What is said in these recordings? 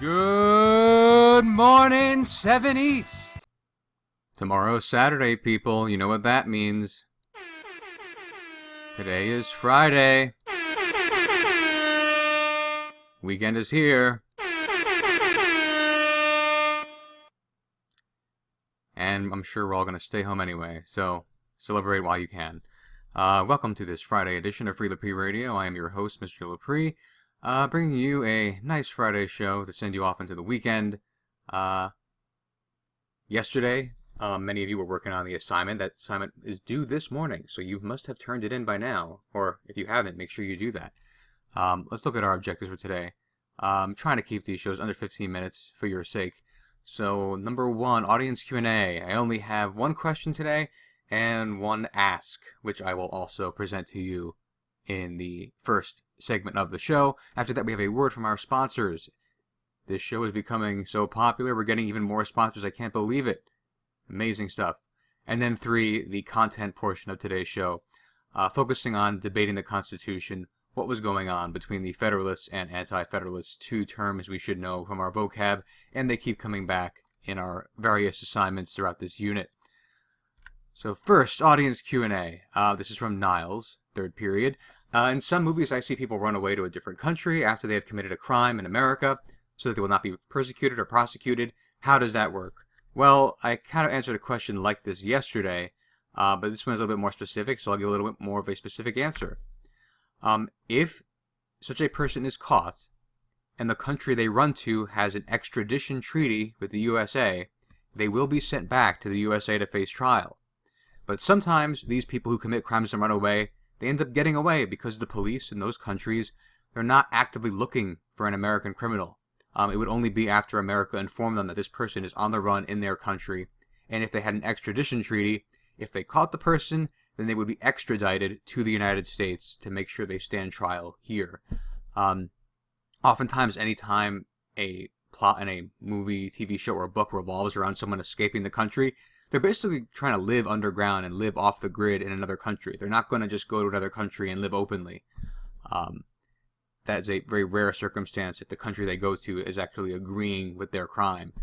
Good morning, 7 East. Tomorrow's Saturday, people. You know what that means. Today is Friday. Weekend is here. And I'm sure we're all going to stay home anyway, so celebrate while you can. Welcome to this Friday edition of Free LEPRE Radio. I am your host, Mr. LEPRE, bringing you a nice Friday show to send you off into the weekend. Yesterday, many of you were working on the assignment. That assignment is due this morning, so you must have turned it in by now. Or if you haven't, make sure you do that. Let's look at our objectives for today. I'm trying to keep these shows under 15 minutes for your sake. So, number 1, audience Q&A. I only have one question today and one ask, which I will also present to you in the first segment of the show. After that, we have a word from our sponsors. This show is becoming so popular, we're getting even more sponsors. I can't believe it. Amazing stuff. And then 3, the content portion of today's show, focusing on debating the Constitution, what was going on between the Federalists and Anti-Federalists, 2 terms we should know from our vocab, and they keep coming back in our various assignments throughout this unit. So first, audience Q&A. This is from Niles, 3rd period. In some movies, I see people run away to a different country after they have committed a crime in America, so that they will not be persecuted or prosecuted. How does that work? Well, I kind of answered a question like this yesterday, but this one is a little bit more specific, so I'll give a little bit more of a specific answer. If such a person is caught, and the country they run to has an extradition treaty with the USA, they will be sent back to the USA to face trial. But sometimes these people who commit crimes and run away, they end up getting away because the police in those countries, they're not actively looking for an American criminal. It would only be after America informed them that this person is on the run in their country. And if they had an extradition treaty, if they caught the person, then they would be extradited to the United States to make sure they stand trial here. Oftentimes, anytime a plot in a movie, TV show, or book revolves around someone escaping the country, they're basically trying to live underground and live off the grid in another country. They're not going to just go to another country and live openly. That is a very rare circumstance if the country they go to is actually agreeing with their crime,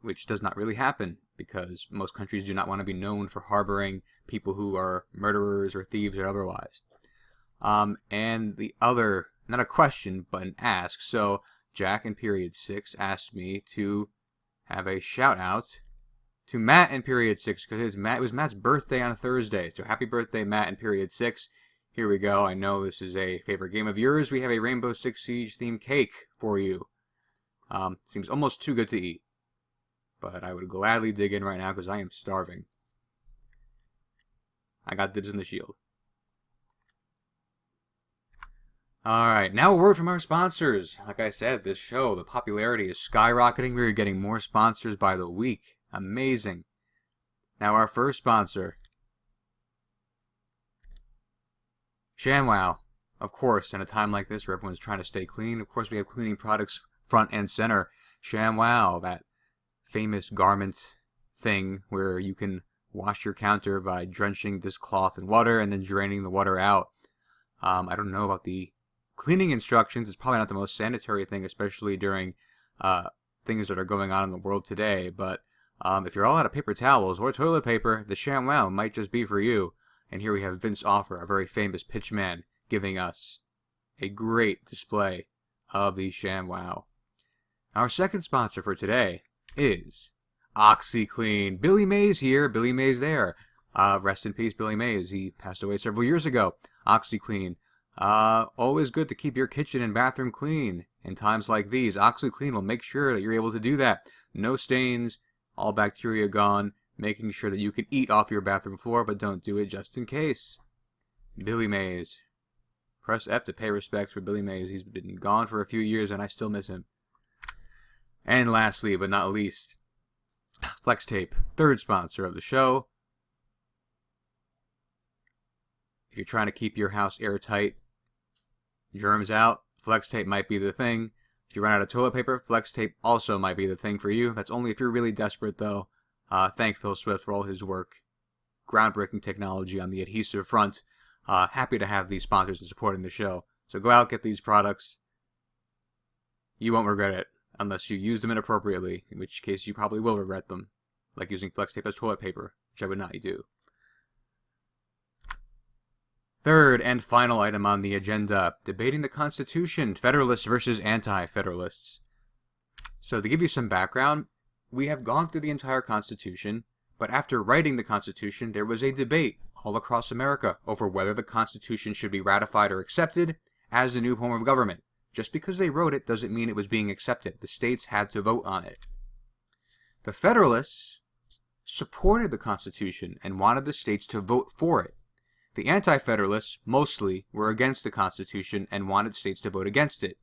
which does not really happen because most countries do not want to be known for harboring people who are murderers or thieves or otherwise. And the other, not a question, but an ask. So Jack in period 6 asked me to have a shout out to Matt in period 6 because it was Matt's birthday on a Thursday. So happy birthday, Matt in period 6. Here we go. I know this is a favorite game of yours. We have a Rainbow Six Siege themed cake for you. Seems almost too good to eat. But I would gladly dig in right now because I am starving. I got dibs in the shield. Alright, now a word from our sponsors. Like I said, this show, the popularity is skyrocketing. We're getting more sponsors by the week. Amazing. Now our first sponsor, ShamWow. Of course, in a time like this where everyone's trying to stay clean, of course we have cleaning products front and center. ShamWow, that famous garment thing where you can wash your counter by drenching this cloth in water and then draining the water out. I don't know about the cleaning instructions. It's probably not the most sanitary thing, especially during things that are going on in the world today. But if you're all out of paper towels or toilet paper, the ShamWow might just be for you. And here we have Vince Offer, a very famous pitchman, giving us a great display of the ShamWow. Our second sponsor for today is OxyClean. Billy Mays here, Billy Mays there. Rest in peace, Billy Mays. He passed away several years ago. OxyClean. Always good to keep your kitchen and bathroom clean. In times like these, OxyClean will make sure that you're able to do that. No stains, all bacteria gone, making sure that you can eat off your bathroom floor, but don't do it just in case. Billy Mays. Press F to pay respects for Billy Mays. He's been gone for a few years and I still miss him. And lastly, but not least, Flex Tape, third sponsor of the show. If you're trying to keep your house airtight, germs out, Flex Tape might be the thing. If you run out of toilet paper, Flex Tape also might be the thing for you. That's only if you're really desperate, though. Thank Phil Swift for all his work. Groundbreaking technology on the adhesive front. Happy to have these sponsors and supporting the show. So go out, get these products. You won't regret it. unless you use them inappropriately, in which case you probably will regret them, like using flex tape as toilet paper, which I would not do. Third and final item on the agenda, debating the Constitution, Federalists versus anti-Federalists. So to give you some background, we have gone through the entire Constitution, but after writing the Constitution, there was a debate all across America over whether the Constitution should be ratified or accepted as a new form of government. Just because they wrote it doesn't mean it was being accepted. The states had to vote on it. The Federalists supported the Constitution and wanted the states to vote for it. The Anti-Federalists mostly were against the Constitution and wanted states to vote against it.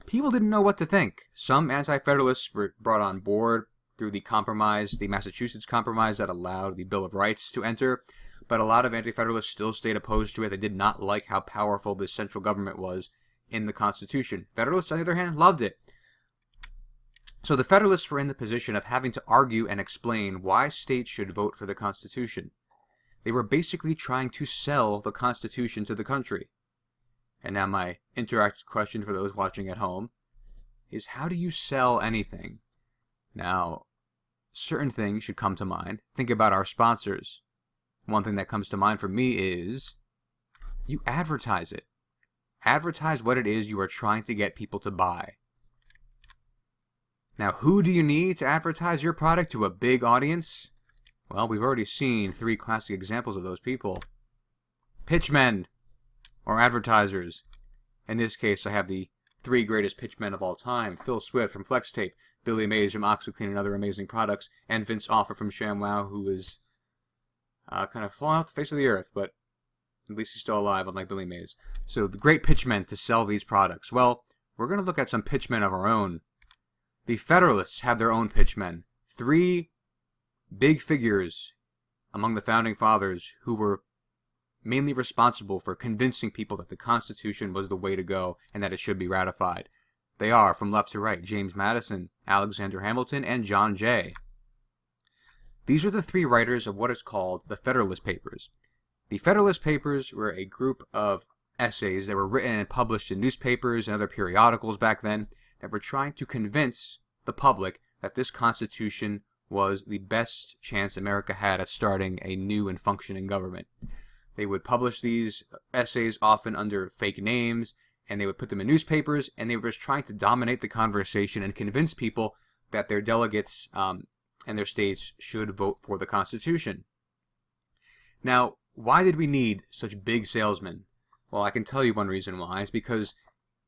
People didn't know what to think. Some Anti-Federalists were brought on board through the compromise, the Massachusetts Compromise that allowed the Bill of Rights to enter, but a lot of Anti-Federalists still stayed opposed to it. They did not like how powerful this central government was in the Constitution. Federalists, on the other hand, loved it. So the Federalists were in the position of having to argue and explain why states should vote for the Constitution. They were basically trying to sell the Constitution to the country. And now my interactive question for those watching at home is, how do you sell anything? Now, certain things should come to mind. Think about our sponsors. One thing that comes to mind for me is you advertise it. Advertise what it is you are trying to get people to buy. Now, who do you need to advertise your product to a big audience? Well, we've already seen 3 classic examples of those people. Pitchmen, or advertisers. In this case, I have the 3 greatest pitchmen of all time. Phil Swift from Flex Tape, Billy Mays from OxyClean and other amazing products, and Vince Offer from ShamWow, who is kind of fallen off the face of the earth, but at least he's still alive, unlike Billy Mays. So the great pitchmen to sell these products. Well, we're going to look at some pitchmen of our own. The Federalists have their own pitchmen. 3 big figures among the Founding Fathers who were mainly responsible for convincing people that the Constitution was the way to go and that it should be ratified. They are, from left to right, James Madison, Alexander Hamilton, and John Jay. These are the 3 writers of what is called the Federalist Papers. The Federalist Papers were a group of essays that were written and published in newspapers and other periodicals back then that were trying to convince the public that this Constitution was the best chance America had at starting a new and functioning government. They would publish these essays often under fake names, and they would put them in newspapers, and they were just trying to dominate the conversation and convince people that their delegates and their states should vote for the Constitution. Now, why did we need such big salesmen? Well, I can tell you one reason why. It's because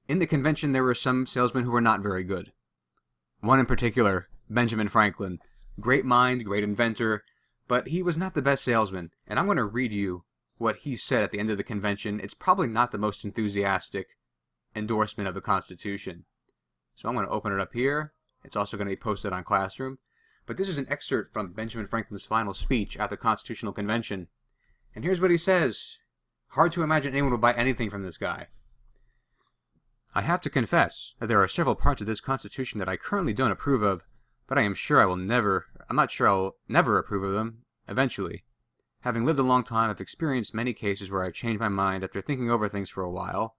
in the convention there were some salesmen who were not very good. One in particular, Benjamin Franklin. Great mind, great inventor, but he was not the best salesman. And I'm going to read you what he said at the end of the convention. It's probably not the most enthusiastic endorsement of the Constitution. So I'm going to open it up here. It's also going to be posted on Classroom. But this is an excerpt from Benjamin Franklin's final speech at the Constitutional Convention. And here's what he says. Hard to imagine anyone would buy anything from this guy. I have to confess that there are several parts of this Constitution that I currently don't approve of, but I'm not sure I'll never approve of them, eventually. Having lived a long time, I've experienced many cases where I've changed my mind after thinking over things for a while.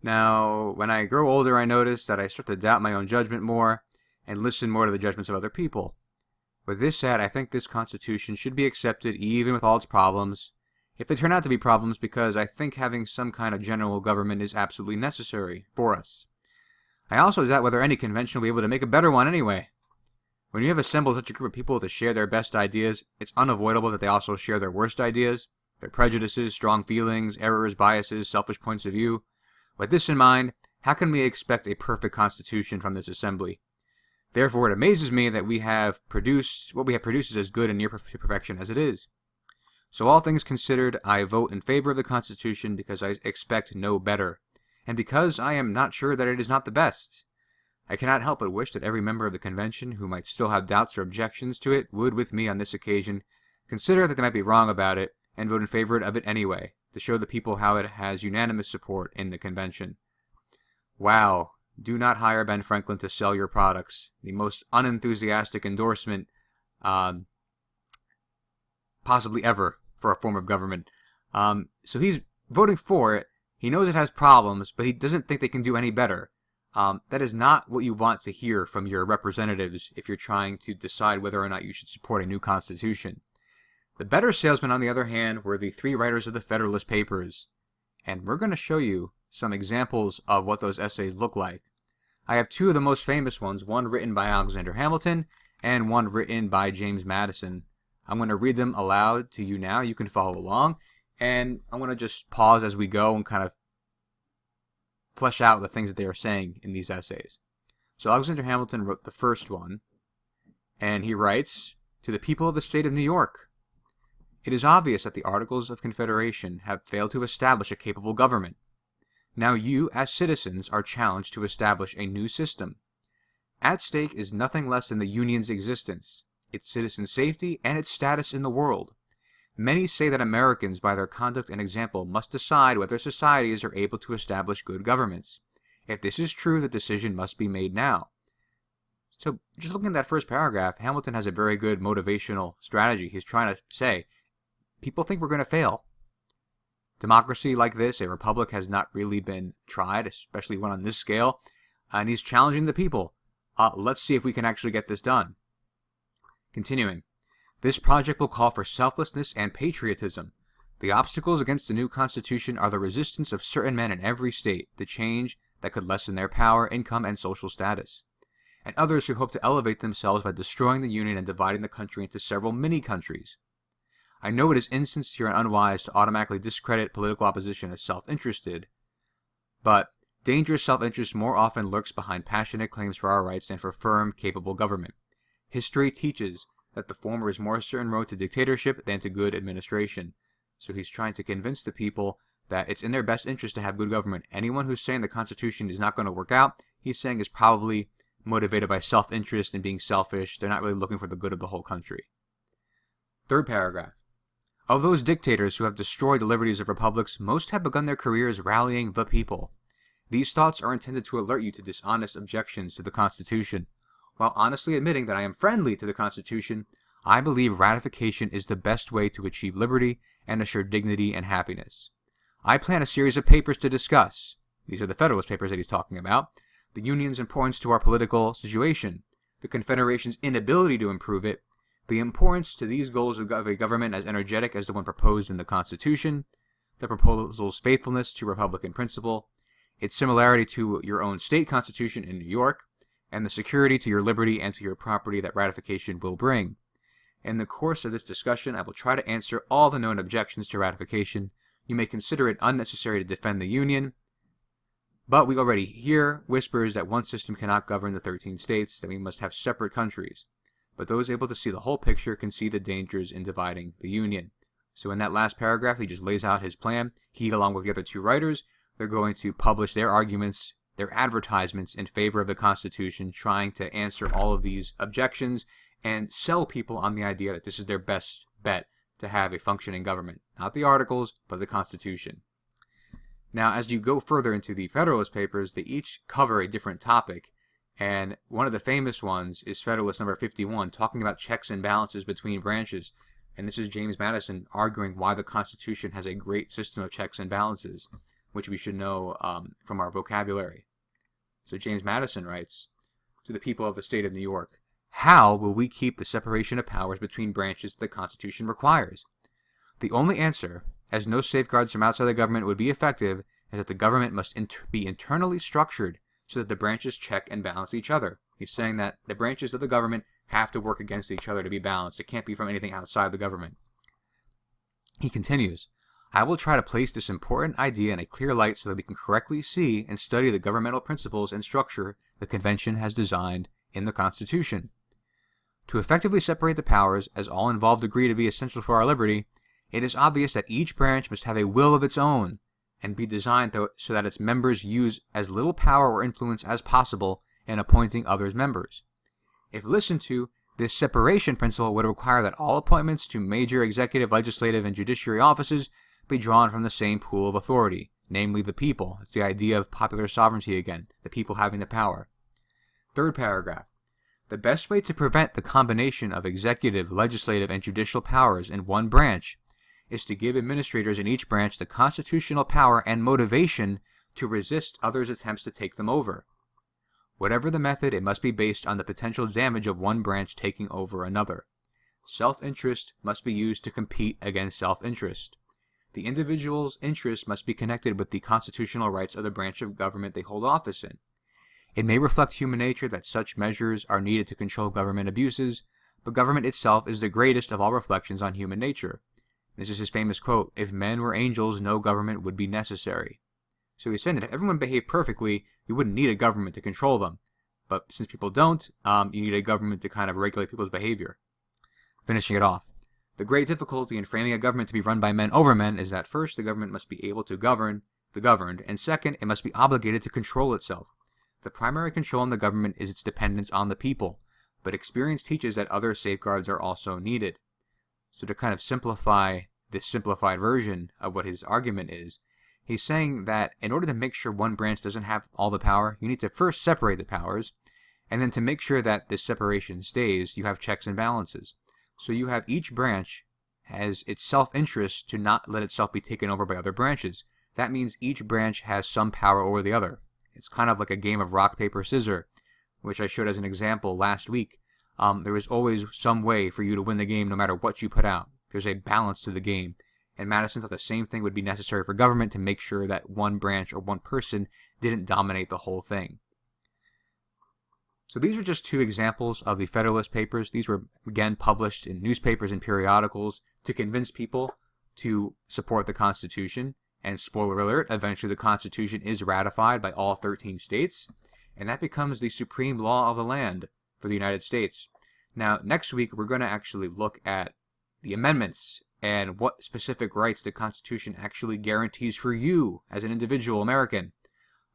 Now, when I grow older, I notice that I start to doubt my own judgment more, and listen more to the judgments of other people. With this said, I think this Constitution should be accepted even with all its problems, if they turn out to be problems, because I think having some kind of general government is absolutely necessary for us. I also doubt whether any convention will be able to make a better one anyway. When you have assembled such a group of people to share their best ideas, it's unavoidable that they also share their worst ideas, their prejudices, strong feelings, errors, biases, selfish points of view. With this in mind, how can we expect a perfect constitution from this assembly? Therefore, it amazes me that what we have produced is as good and near perfection as it is. So all things considered, I vote in favor of the Constitution because I expect no better, and because I am not sure that it is not the best. I cannot help but wish that every member of the convention who might still have doubts or objections to it would, with me on this occasion, consider that they might be wrong about it and vote in favor of it anyway, to show the people how it has unanimous support in the convention. Wow, do not hire Ben Franklin to sell your products. The most unenthusiastic endorsement possibly ever for a form of government. So he's voting for it. He knows it has problems, but he doesn't think they can do any better. That is not what you want to hear from your representatives if you're trying to decide whether or not you should support a new constitution. The better salesmen, on the other hand, were the three writers of the Federalist Papers, and we're going to show you some examples of what those essays look like. I have two of the most famous ones, one written by Alexander Hamilton and one written by James Madison. I'm going to read them aloud to you now. You can follow along, and I'm going to just pause as we go and kind of flesh out the things that they are saying in these essays. So Alexander Hamilton wrote the first one, and he writes, "To the people of the state of New York, it is obvious that the Articles of Confederation have failed to establish a capable government. Now you, as citizens, are challenged to establish a new system. At stake is nothing less than the Union's existence, its citizen safety, and its status in the world. Many say that Americans, by their conduct and example, must decide whether societies are able to establish good governments. If this is true, the decision must be made now." So, just looking at that first paragraph, Hamilton has a very good motivational strategy. He's trying to say, people think we're going to fail. Democracy like this, a republic, has not really been tried, especially one on this scale, and he's challenging the people. Let's see if we can actually get this done. Continuing, "This project will call for selflessness and patriotism. The obstacles against the new Constitution are the resistance of certain men in every state to change that could lessen their power, income, and social status, and others who hope to elevate themselves by destroying the Union and dividing the country into several mini-countries. I know it is insincere and unwise to automatically discredit political opposition as self-interested, but dangerous self-interest more often lurks behind passionate claims for our rights than for firm, capable government. History teaches that the former is more certain road to dictatorship than to good administration." So he's trying to convince the people that it's in their best interest to have good government. Anyone who's saying the Constitution is not going to work out, he's saying is probably motivated by self-interest and being selfish. They're not really looking for the good of the whole country. Third paragraph. "Of those dictators who have destroyed the liberties of republics, most have begun their careers rallying the people. These thoughts are intended to alert you to dishonest objections to the Constitution. While honestly admitting that I am friendly to the Constitution, I believe ratification is the best way to achieve liberty and assure dignity and happiness. I plan a series of papers to discuss," these are the Federalist Papers that he's talking about, "the Union's importance to our political situation, the Confederation's inability to improve it, the importance to these goals of a government as energetic as the one proposed in the Constitution, the proposal's faithfulness to Republican principle, its similarity to your own state constitution in New York, and the security to your liberty and to your property that ratification will bring. In the course of this discussion, I will try to answer all the known objections to ratification. You may consider it unnecessary to defend the Union, but we already hear whispers that one system cannot govern the 13 states, that we must have separate countries. But those able to see the whole picture can see the dangers in dividing the Union." So in that last paragraph, he just lays out his plan. He, along with the other two writers, they're going to publish their arguments, their advertisements in favor of the Constitution, trying to answer all of these objections and sell people on the idea that this is their best bet to have a functioning government. Not the Articles, but the Constitution. Now, as you go further into the Federalist Papers, they each cover a different topic, and one of the famous ones is Federalist number 51, talking about checks and balances between branches. And this is James Madison arguing why the Constitution has a great system of checks and balances, which we should know from our vocabulary. So James Madison writes, "To the people of the state of New York, how will we keep the separation of powers between branches the Constitution requires? The only answer, as no safeguards from outside the government would be effective, is that the government must be internally structured so that the branches check and balance each other." He's saying that the branches of the government have to work against each other to be balanced. It can't be from anything outside the government. He continues, "I will try to place this important idea in a clear light so that we can correctly see and study the governmental principles and structure the Convention has designed in the Constitution. To effectively separate the powers, as all involved agree to be essential for our liberty, it is obvious that each branch must have a will of its own and be designed so that its members use as little power or influence as possible in appointing others members. If listened to, this separation principle would require that all appointments to major executive, legislative, and judiciary offices be drawn from the same pool of authority, namely the people." It's the idea of popular sovereignty again, the people having the power. Third paragraph. "The best way to prevent the combination of executive, legislative, and judicial powers in one branch is to give administrators in each branch the constitutional power and motivation to resist others' attempts to take them over. Whatever the method, it must be based on the potential damage of one branch taking over another. Self-interest must be used to compete against self-interest. The individual's interests must be connected with the constitutional rights of the branch of government they hold office in. It may reflect human nature that such measures are needed to control government abuses, but government itself is the greatest of all reflections on human nature. This is his famous quote, "If men were angels, no government would be necessary." So he's saying that if everyone behaved perfectly, you wouldn't need a government to control them. But since people don't, you need a government to kind of regulate people's behavior. Finishing it off. The great difficulty in framing a government to be run by men over men is that first, the government must be able to govern the governed, and second, it must be obligated to control itself. The primary control in the government is its dependence on the people, but experience teaches that other safeguards are also needed. So to kind of simplify this simplified version of what his argument is, he's saying that in order to make sure one branch doesn't have all the power, you need to first separate the powers, and then to make sure that this separation stays, you have checks and balances. So you have each branch has its self-interest to not let itself be taken over by other branches. That means each branch has some power over the other. It's kind of like a game of rock, paper, scissors, which I showed as an example last week. There is always some way for you to win the game no matter what you put out. There's a balance to the game. And Madison thought the same thing would be necessary for government to make sure that one branch or one person didn't dominate the whole thing. So these are just two examples of the Federalist Papers. These were, again, published in newspapers and periodicals to convince people to support the Constitution. And spoiler alert, eventually the Constitution is ratified by all 13 states, and that becomes the supreme law of the land for the United States. Now, next week, we're going to actually look at the amendments and what specific rights the Constitution actually guarantees for you as an individual American.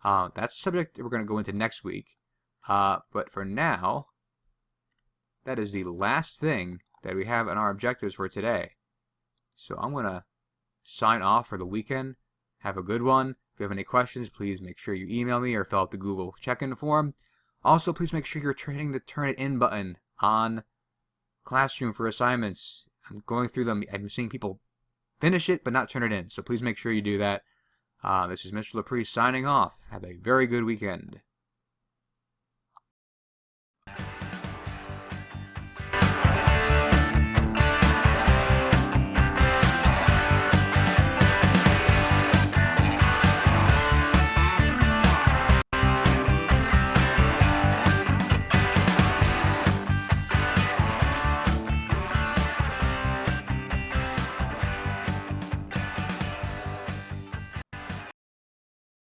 That's a subject that we're going to go into next week. But for now, that is the last thing that we have in our objectives for today. So I'm going to sign off for the weekend. Have a good one. If you have any questions, please make sure you email me or fill out the Google check-in form. Also, please make sure you're hitting the Turn It In button on Classroom for assignments. I'm going through them. I'm seeing people finish it but not turn it in. So please make sure you do that. This is Mr. LEPRE signing off. Have a very good weekend.